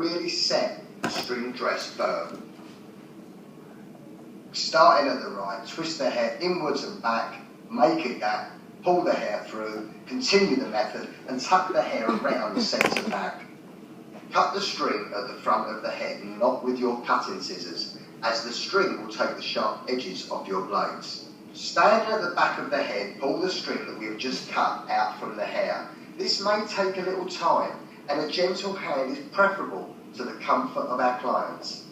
really set the string dress firm. Starting at the right, twist the hair inwards and back, make a gap, pull the hair through, continue the method and tuck the hair around the centre back. Cut the string at the front of the head, not with your cutting scissors, as the string will take the sharp edges off your blades. Standing at the back of the head, pull the string that we have just cut out from the hair. This may take a little time, and a gentle hand is preferable to the comfort of our clients.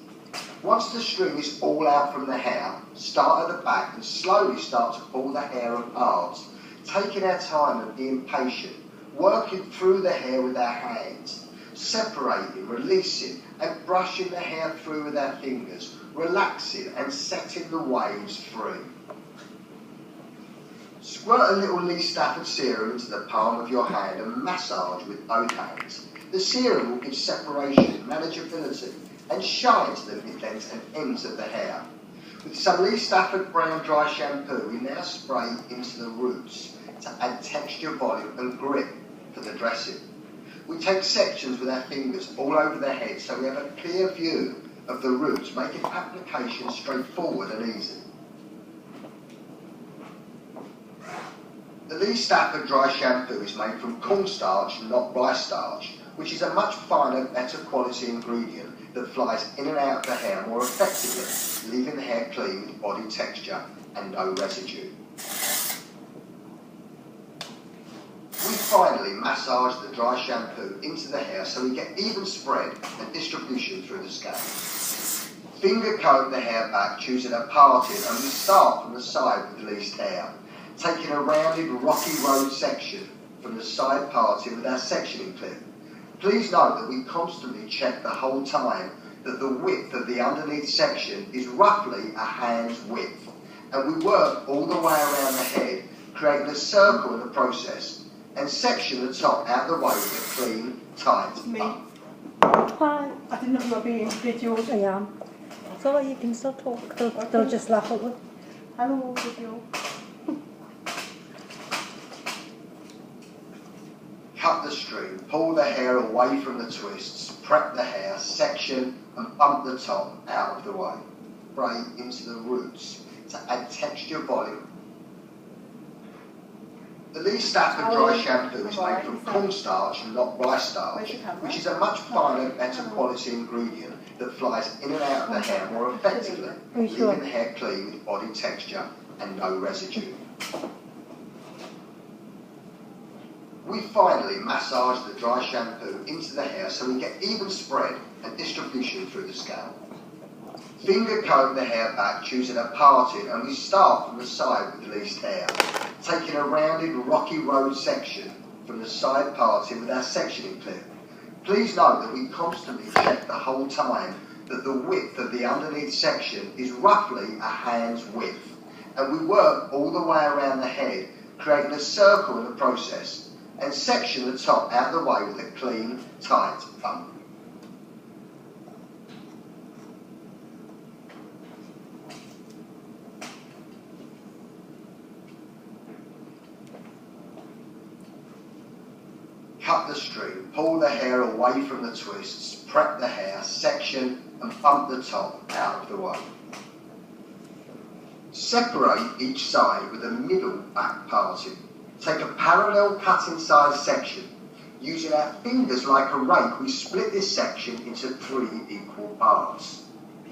Once the string is all out from the hair, start at the back and slowly start to pull the hair apart, taking our time and being patient, working through the hair with our hands, separating, releasing and brushing the hair through with our fingers, relaxing and setting the waves free. Squirt a little Lee Stafford serum into the palm of your hand and massage with both hands. The serum will give separation, manageability and shine to the mid-lengths and ends of the hair. With some Lee Stafford brown dry shampoo, we now spray into the roots to add texture, volume and grip for the dressing. We take sections with our fingers all over the head so we have a clear view of the roots, making application straightforward and easy. The Lee Stafford dry shampoo is made from cornstarch, not rice starch, which is a much finer, better quality ingredient that flies in and out of the hair more effectively, leaving the hair clean with body texture and no residue. We finally massage the dry shampoo into the hair so we get even spread and distribution through the scalp. Finger comb the hair back, choosing a parting, and we start from the side with the least hair, taking a rounded rocky road section from the side parting with our sectioning clip. Please note that we constantly check the whole time that the width of the underneath section is roughly a hand's width, and we work all the way around the head, creating a circle in the process, and section the top out the way with a clean, tight bump. Hi. I didn't know you were being videoed. I am. So you can still talk. They'll just laugh at me. Hello, video. Cut the string, pull the hair away from the twists, prep the hair, section and bump the top out of the way. Spray into the roots to add texture, volume. The Lee Stafford dry shampoo is made from cornstarch and not rice starch, which is a much finer, better quality ingredient that flies in and out of the hair more effectively, leaving the hair clean with body texture and no residue. We finally massage the dry shampoo into the hair so we get even spread and distribution through the scalp. Finger comb the hair back, choosing a parting, and we start from the side with the least hair, taking a rounded rocky road section from the side parting with our sectioning clip. Please note that we constantly check the whole time that the width of the underneath section is roughly a hand's width, and we work all the way around the head, creating a circle in the process, and section the top out of the way with a clean, tight bump. Cut the string, pull the hair away from the twists, prep the hair, section and bump the top out of the way. Separate each side with a middle back parting. Take a parallel cutting size section. Using our fingers like a rake, we split this section into 3 equal parts.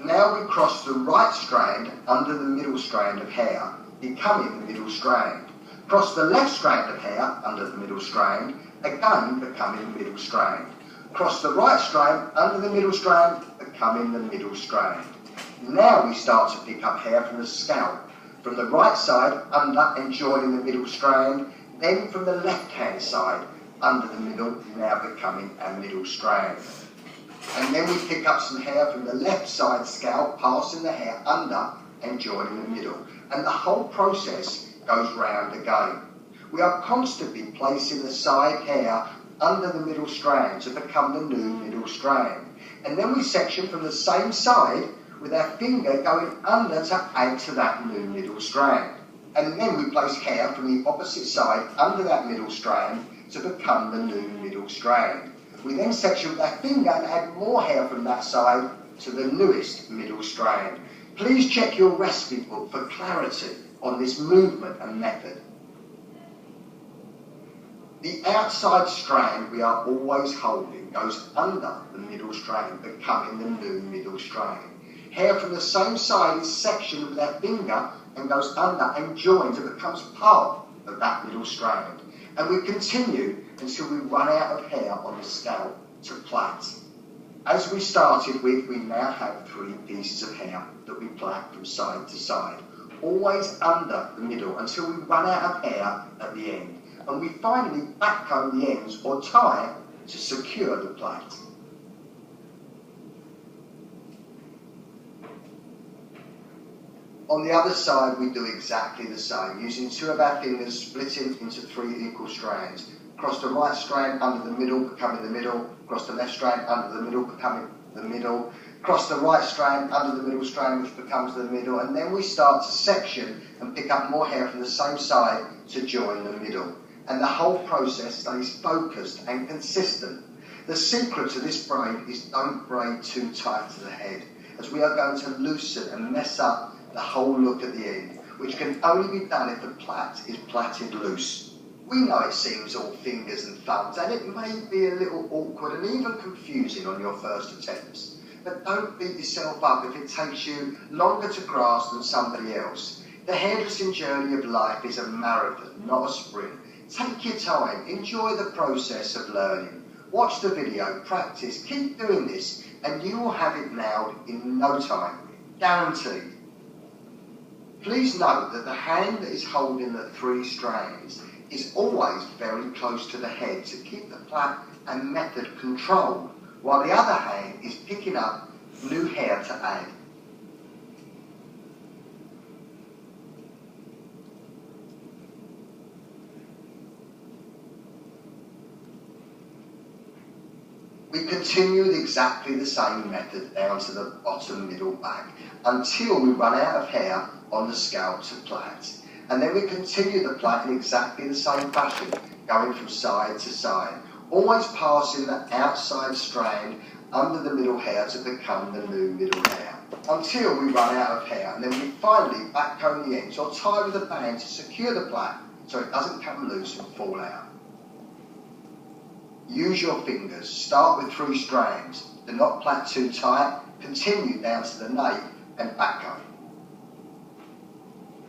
Now we cross the right strand under the middle strand of hair, becoming the middle strand. Cross the left strand of hair under the middle strand, again becoming the middle strand. Cross the right strand under the middle strand, becoming the middle strand. Now we start to pick up hair from the scalp, from the right side under and joining the middle strand, then from the left-hand side, under the middle, now becoming our middle strand. And then we pick up some hair from the left side scalp, passing the hair under and joining the middle. And the whole process goes round again. We are constantly placing the side hair under the middle strand to become the new middle strand. And then we section from the same side with our finger going under to add to that new middle strand. And then we place hair from the opposite side under that middle strand to become the new middle strand. We then section with our finger and add more hair from that side to the newest middle strand. Please check your recipe book for clarity on this movement and method. The outside strand we are always holding goes under the middle strand, becoming the new middle strand. Hair from the same side is sectioned with our finger and goes under and joins and becomes part of that middle strand. And we continue until we run out of hair on the scalp to plait. As we started with, we now have 3 pieces of hair that we plait from side to side, always under the middle until we run out of hair at the end. And we finally backcomb the ends or tie to secure the plait. On the other side, we do exactly the same, using 2 of our fingers splitting into 3 equal strands. Across the right strand under the middle, becoming the middle. Across the left strand under the middle, becoming the middle. Across the right strand under the middle strand, which becomes the middle. And then we start to section and pick up more hair from the same side to join the middle. And the whole process stays focused and consistent. The secret to this braid is don't braid too tight to the head, as we are going to loosen and mess up the whole look at the end, which can only be done if the plait is plaited loose. We know it seems all fingers and thumbs, and it may be a little awkward and even confusing on your first attempts. But don't beat yourself up if it takes you longer to grasp than somebody else. The hairdressing journey of life is a marathon, not a sprint. Take your time, enjoy the process of learning. Watch the video, practice, keep doing this, and you will have it nailed in no time. Guaranteed. Please note that the hand that is holding the 3 strands is always very close to the head to keep the plait and method controlled, while the other hand is picking up new hair to add. We continue with exactly the same method down to the bottom middle back until we run out of hair on the scalp to plait. And then we continue the plait in exactly the same fashion, going from side to side, always passing the outside strand under the middle hair to become the new middle hair, until we run out of hair. And then we finally backcomb the ends or tie with a band to secure the plait so it doesn't come loose and fall out. Use your fingers. Start with 3 strands. Do not plait too tight. Continue down to the nape and backcomb.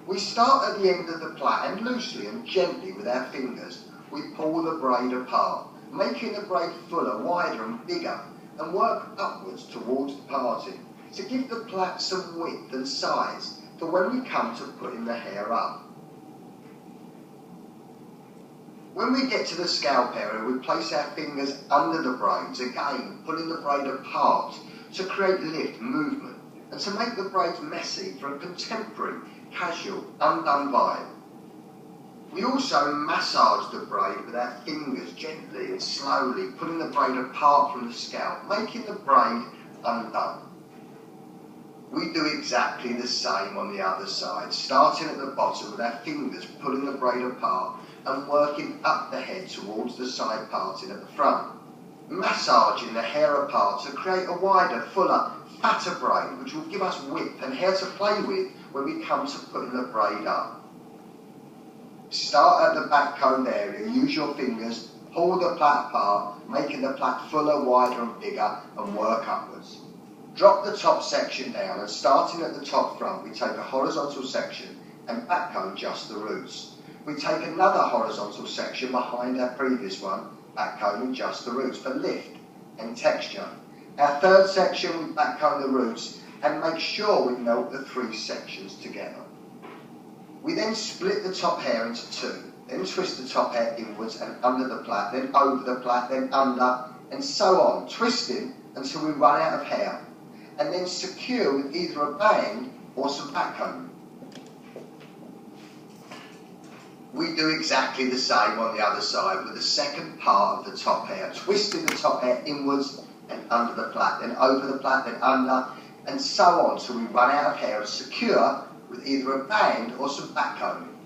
We start at the end of the plait and loosely and gently with our fingers we pull the braid apart, making the braid fuller, wider and bigger, and work upwards towards the parting to give the plait some width and size for when we come to putting the hair up. When we get to the scalp area, we place our fingers under the braids, again pulling the braid apart to create lift, movement, and to make the braids messy for a contemporary, casual, undone vibe. We also massage the braid with our fingers gently and slowly, pulling the braid apart from the scalp, making the braid undone. We do exactly the same on the other side, starting at the bottom with our fingers pulling the braid apart and working up the head towards the side parting at the front, massaging the hair apart to create a wider, fuller, fatter braid which will give us width and hair to play with when we come to putting the braid up. Start at the back comb area, use your fingers, pull the plait apart, making the plait fuller, wider and bigger, and work upwards. Drop the top section down and starting at the top front we take a horizontal section and back comb just the roots. We take another horizontal section behind our previous one, back combing just the roots for lift and texture. Our third section we back comb the roots and make sure we melt the 3 sections together. We then split the top hair into 2, then twist the top hair inwards and under the plait, then over the plait, then under, and so on, twisting until we run out of hair, and then secure with either a band or some back combing. We do exactly the same on the other side with the second part of the top hair, twisting the top hair inwards and under the plait, then over the plait, then under, and so on till we run out of hair and secure with either a band or some back combing.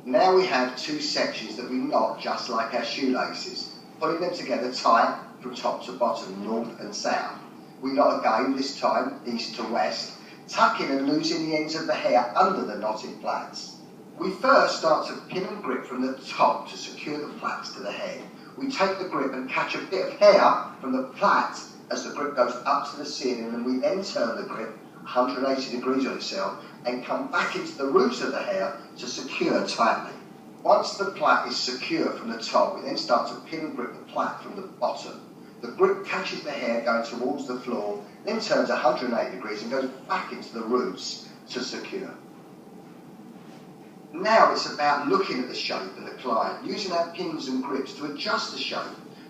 Now we have 2 sections that we knot just like our shoelaces, pulling them together tight from top to bottom, north and south. We knot again, this time east to west, tucking and losing the ends of the hair under the knotted plaits. We first start to pin and grip from the top to secure the plaits to the head. We take the grip and catch a bit of hair from the plait as the grip goes up to the ceiling, and we then turn the grip 180 degrees on itself and come back into the roots of the hair to secure tightly. Once the plait is secure from the top, we then start to pin and grip the plait from the bottom. The grip catches the hair going towards the floor, then turns 180 degrees and goes back into the roots to secure. Now it's about looking at the shape of the client, using our pins and grips to adjust the shape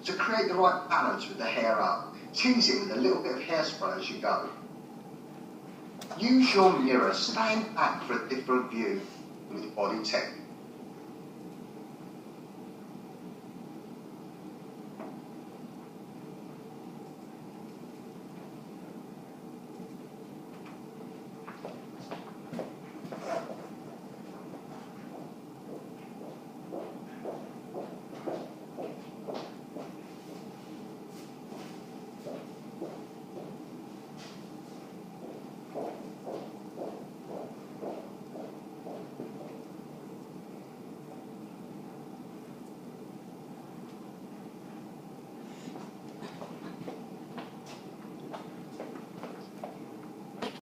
to create the right balance with the hair up, teasing with a little bit of hairspray as you go. Use your mirror, stand back for a different view with body technique.